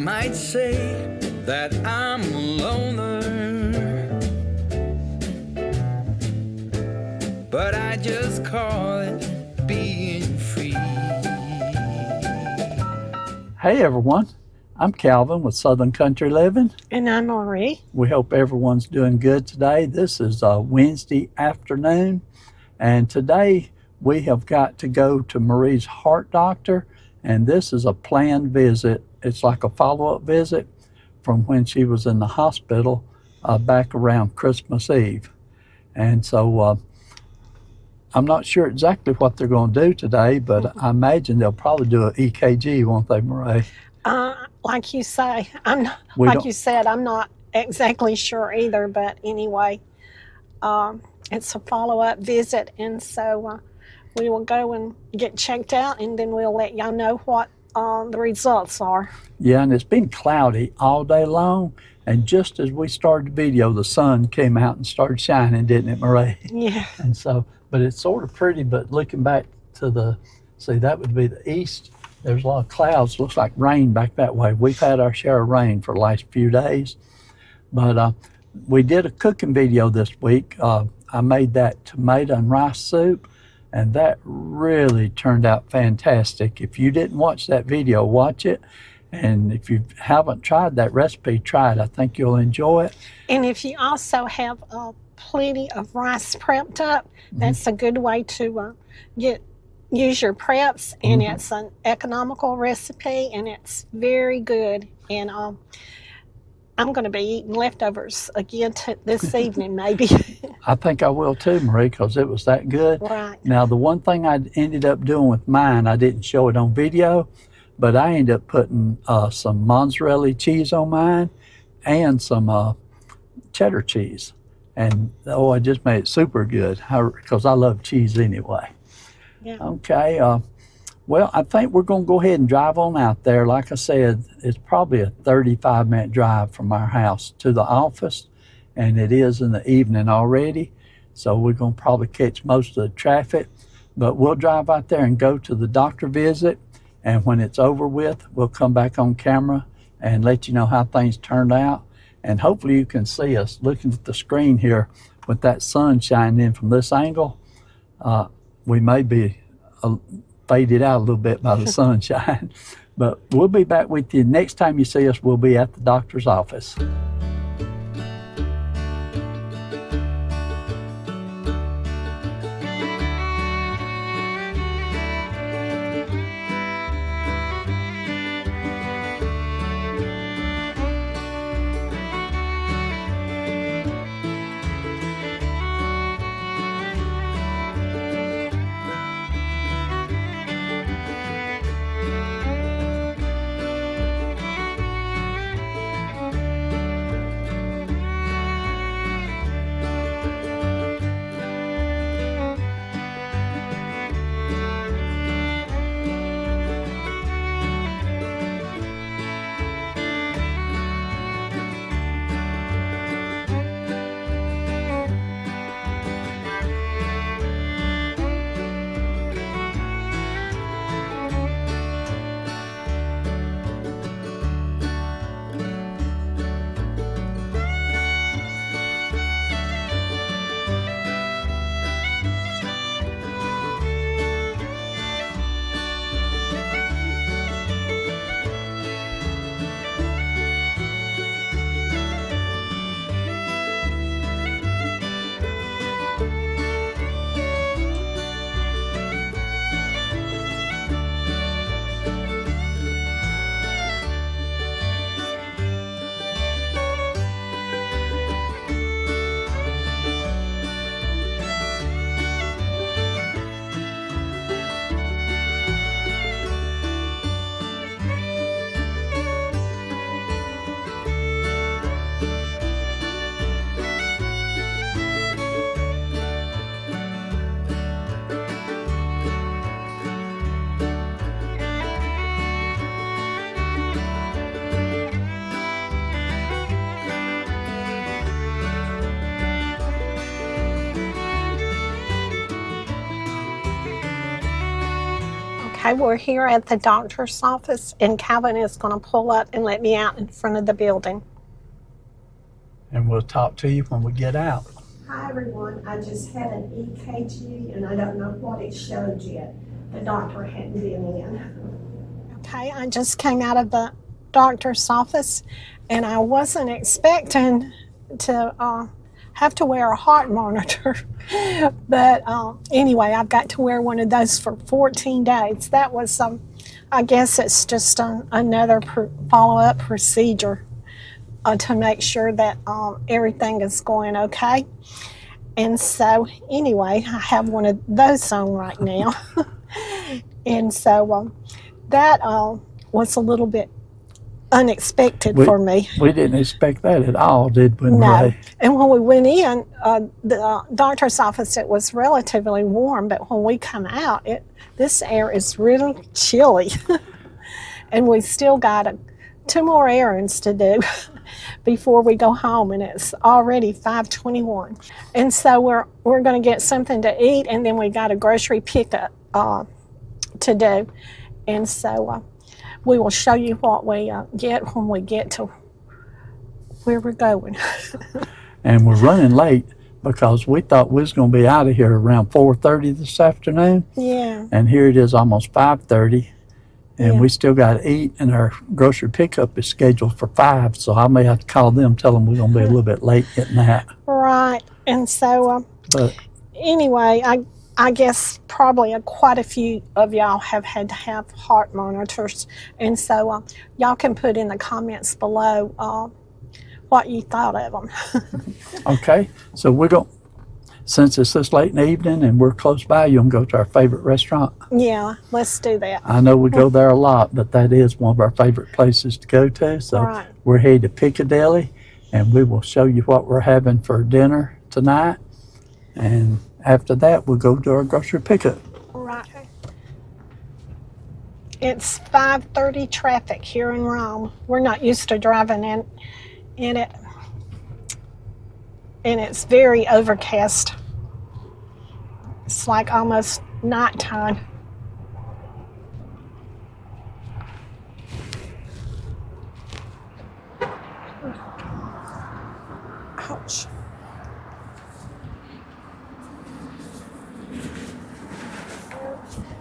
might say that I'm a loner, but I just call it being free. Hey everyone, I'm Calvin with Southern Country Living. And I'm Marie. We hope everyone's doing good today. This is a Wednesday afternoon, and today we have got to go to Marie's heart doctor, and this is a planned visit. It's like a follow-up visit from when she was in the hospital back around Christmas Eve. And so I'm not sure exactly what they're going to do today, but I imagine they'll probably do an EKG, won't they, Marie? Like you say, you said, I'm not exactly sure either, but anyway, it's a follow-up visit, and so we will go and get checked out, and then we'll let y'all know what the results are. Yeah, and it's been cloudy all day long, and just as we started the video, the sun came out and started shining, didn't it, Marie? Yeah. And so, but it's sort of pretty, but looking back to that would be the east. There's a lot of clouds. Looks like rain back that way. We've had our share of rain for the last few days. But we did a cooking video this week. I made that tomato and rice soup, and that really turned out fantastic. If you didn't watch that video, watch it. And if you haven't tried that recipe, try it. I think you'll enjoy it. And if you also have plenty of rice prepped up, that's a good way to use your preps, and it's an economical recipe, and it's very good. And I'm going to be eating leftovers again this evening, maybe. I think I will too, Marie, because it was that good. Right. Now, the one thing I ended up doing with mine, I didn't show it on video, but I ended up putting some mozzarella cheese on mine and some cheddar cheese. And, I just made it super good because I love cheese anyway. Yeah. Okay. Well, I think we're going to go ahead and drive on out there. Like I said, it's probably a 35-minute drive from our house to the office, and it is in the evening already. So we're going to probably catch most of the traffic, but we'll drive out there and go to the doctor visit. And when it's over with, we'll come back on camera and let you know how things turned out. And hopefully you can see us looking at the screen here with that sun shining in from this angle. We may be faded out a little bit by the sunshine, but we'll be back with you. Next time you see us, we'll be at the doctor's office. Okay, we're here at the doctor's office, and Calvin is going to pull up and let me out in front of the building. And we'll talk to you when we get out. Hi, everyone. I just had an EKG, and I don't know what it showed yet. The doctor hadn't been in. Okay, I just came out of the doctor's office, and I wasn't expecting to have to wear a heart monitor. But anyway, I've got to wear one of those for 14 days. That was, I guess it's just another follow-up procedure to make sure that everything is going okay. And so anyway, I have one of those on right now. And so that was a little bit unexpected for me. We didn't expect that at all, did we, No. Ray? And when we went in, the doctor's office, it was relatively warm, but when we come out, this air is really chilly. And we still got 2 more errands to do before we go home, and it's already 5:21. And so we're going to get something to eat, and then we got a grocery pickup to do. And so we will show you what we get when we get to where we're going. And we're running late because we thought we was going to be out of here around 4:30 this afternoon. Yeah. And here it is almost 5:30. And Yeah. we still got to eat, and our grocery pickup is scheduled for 5, so I may have to call them, tell them we're going to be a little bit late getting that. Right. And so But anyway, I guess probably quite a few of y'all have had to have heart monitors. And so y'all can put in the comments below what you thought of them. okay, so we're going, since it's this late in the evening and we're close by, you want to go to our favorite restaurant? Yeah, let's do that. I know we go there a lot, but that is one of our favorite places to go to. So Right. we're headed to Piccadilly, and we will show you what we're having for dinner tonight. And after that, we'll go to our grocery pickup. Right. It's 5:30 traffic here in Rome. We're not used to driving in it. And it's very overcast. It's like almost nighttime. Ouch.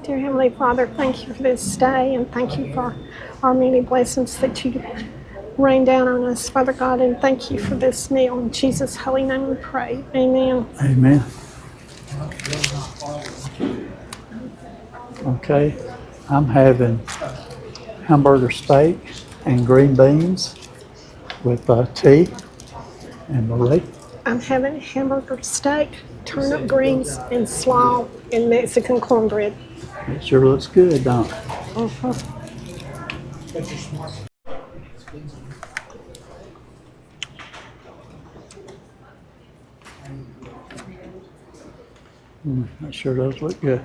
Dear Heavenly Father, thank you for this day, and thank you for our many blessings that you rain down on us, Father God, and thank you for this meal. In Jesus' holy name we pray. Amen. Amen. Okay, I'm having hamburger steak and green beans with tea. And Marie? I'm having hamburger steak, turnip greens, and slaw and Mexican cornbread. It sure looks good, don't it? That sure does look good.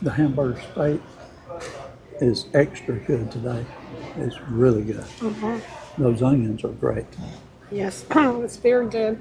The hamburger steak is extra good today. It's really good. Those onions are great. Yes, it's very good.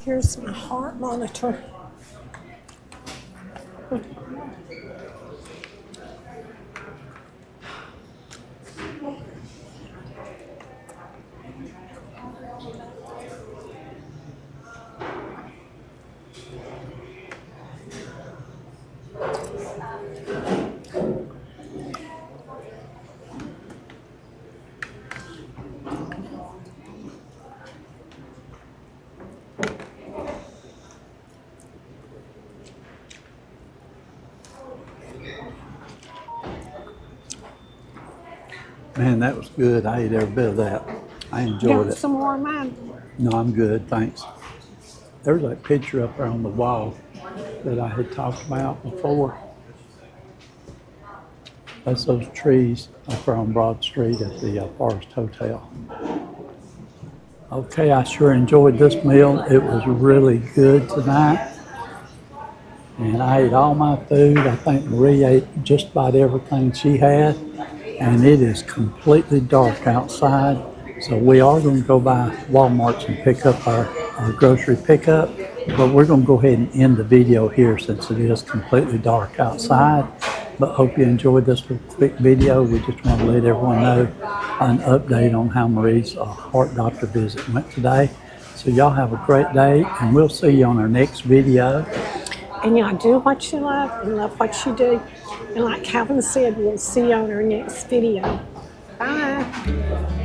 Here's my heart monitor. Man, that was good. I ate every bit of that. I enjoyed Got it. some more of mine. No, I'm good, thanks. There's that picture up there on the wall that I had talked about before. That's those trees up there on Broad Street at the Forest Hotel. Okay, I sure enjoyed this meal. It was really good tonight. And I ate all my food. I think Marie ate just about everything she had. And it is completely dark outside. So we are going to go by Walmart's and pick up our grocery pickup. But we're going to go ahead and end the video here since it is completely dark outside. But hope you enjoyed this quick video. We just want to let everyone know an update on how Marie's heart doctor visit went today. So y'all have a great day, and we'll see you on our next video. And y'all do what you love and love what you do. And like Calvin said, we'll see you on our next video. Bye.